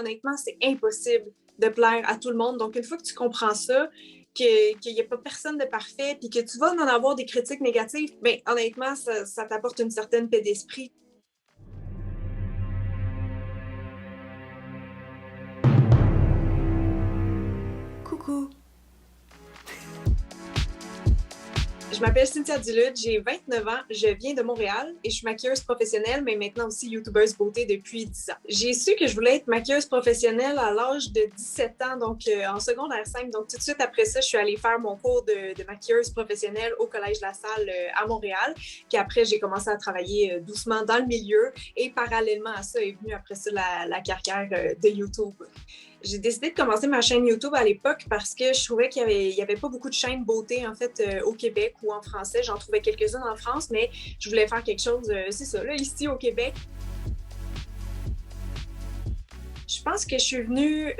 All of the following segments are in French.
honnêtement, c'est impossible de plaire à tout le monde. Donc, une fois que tu comprends ça, qu'il n'y a pas personne de parfait, puis que tu vas en avoir des critiques négatives, bien, honnêtement, ça t'apporte une certaine paix d'esprit. Coucou. Je m'appelle Cynthia Duluth, j'ai 29 ans, je viens de Montréal et je suis maquilleuse professionnelle, mais maintenant aussi youtubeuse beauté depuis 10 ans. J'ai su que je voulais être maquilleuse professionnelle à l'âge de 17 ans, donc en secondaire 5. Donc tout de suite après ça, je suis allée faire mon cours de maquilleuse professionnelle au Collège La Salle à Montréal. Puis après, j'ai commencé à travailler doucement dans le milieu et parallèlement à ça est venue après ça la carrière de YouTube. J'ai décidé de commencer ma chaîne YouTube à l'époque parce que je trouvais qu'il y avait pas beaucoup de chaînes beauté en fait au Québec ou en français. J'en trouvais quelques-unes en France, mais je voulais faire quelque chose, c'est ça, là, ici au Québec. Je pense que je suis venue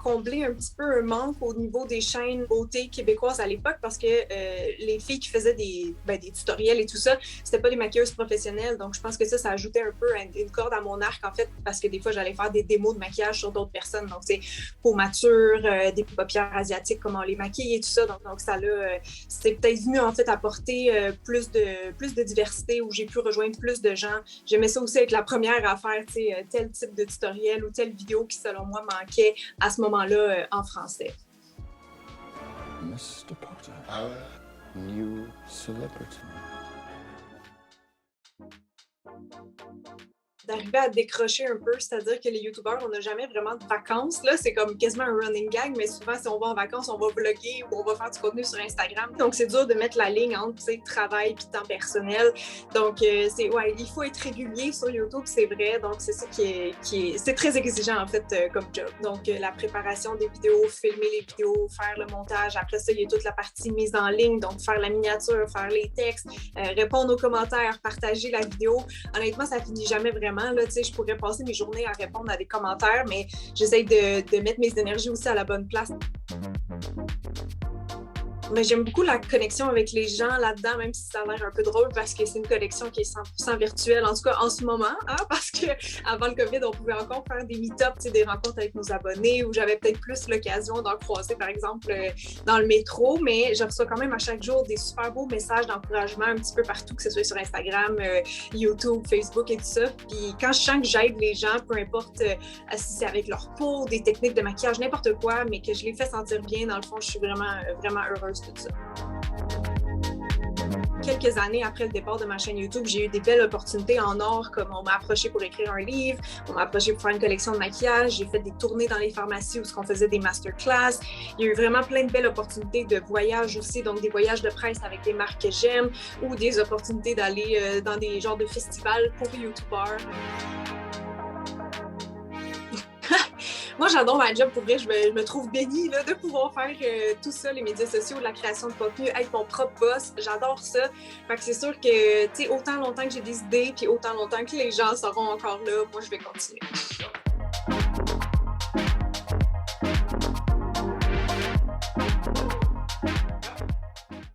combler un petit peu un manque au niveau des chaînes beauté québécoises à l'époque parce que les filles qui faisaient des tutoriels et tout ça, c'était pas des maquilleuses professionnelles. Donc, je pense que ça ajoutait un peu une corde à mon arc, en fait, parce que des fois, j'allais faire des démos de maquillage sur d'autres personnes. Donc, c'est peau mature, des paupières asiatiques, comment on les maquille et tout ça. Donc ça là, c'est peut-être venu, en fait, apporter plus de diversité où j'ai pu rejoindre plus de gens. J'aimais ça aussi être la première à faire, tu sais, tel type de tutoriel ou telle vidéo qui, selon moi, manquait à ce moment-là en français. Mr. Potter, our new celebrity. D'arriver à décrocher un peu, c'est-à-dire que les youtubeurs, on n'a jamais vraiment de vacances, là, c'est comme quasiment un running gag, mais souvent, si on va en vacances, on va vlogger ou on va faire du contenu sur Instagram. Donc, c'est dur de mettre la ligne entre, tu sais, travail puis temps personnel. Donc, il faut être régulier sur YouTube, c'est vrai. Donc, c'est ça c'est très exigeant, en fait, comme job. Donc, la préparation des vidéos, filmer les vidéos, faire le montage. Après ça, il y a toute la partie mise en ligne, donc faire la miniature, faire les textes, répondre aux commentaires, partager la vidéo. Honnêtement, ça finit jamais vraiment. Là, je pourrais passer mes journées à répondre à des commentaires, mais j'essaie de mettre mes énergies aussi à la bonne place. Mais j'aime beaucoup la connexion avec les gens là-dedans, même si ça a l'air un peu drôle parce que c'est une connexion qui est 100% virtuelle, en tout cas en ce moment, hein, parce qu'avant le COVID, on pouvait encore faire des meet-ups, des rencontres avec nos abonnés, où j'avais peut-être plus l'occasion d'en croiser, par exemple, dans le métro, mais je reçois quand même à chaque jour des super beaux messages d'encouragement un petit peu partout, que ce soit sur Instagram, YouTube, Facebook et tout ça. Puis quand je sens que j'aide les gens, peu importe si c'est avec leur peau, des techniques de maquillage, n'importe quoi, mais que je les fais sentir bien, dans le fond, je suis vraiment, vraiment heureuse. Tout ça. Quelques années après le départ de ma chaîne YouTube, j'ai eu des belles opportunités en or, comme on m'a approché pour écrire un livre, on m'a approché pour faire une collection de maquillage, j'ai fait des tournées dans les pharmacies où on faisait des masterclass. Il y a eu vraiment plein de belles opportunités de voyage aussi, donc des voyages de presse avec des marques que j'aime ou des opportunités d'aller dans des genres de festivals pour YouTubeurs. Moi, j'adore ma job. Pour vrai, je me trouve bénie là, de pouvoir faire tout ça, les médias sociaux, la création de contenu, être mon propre boss. J'adore ça. Fait que c'est sûr que, tu sais, autant longtemps que j'ai des idées, puis autant longtemps que les gens seront encore là, moi, je vais continuer.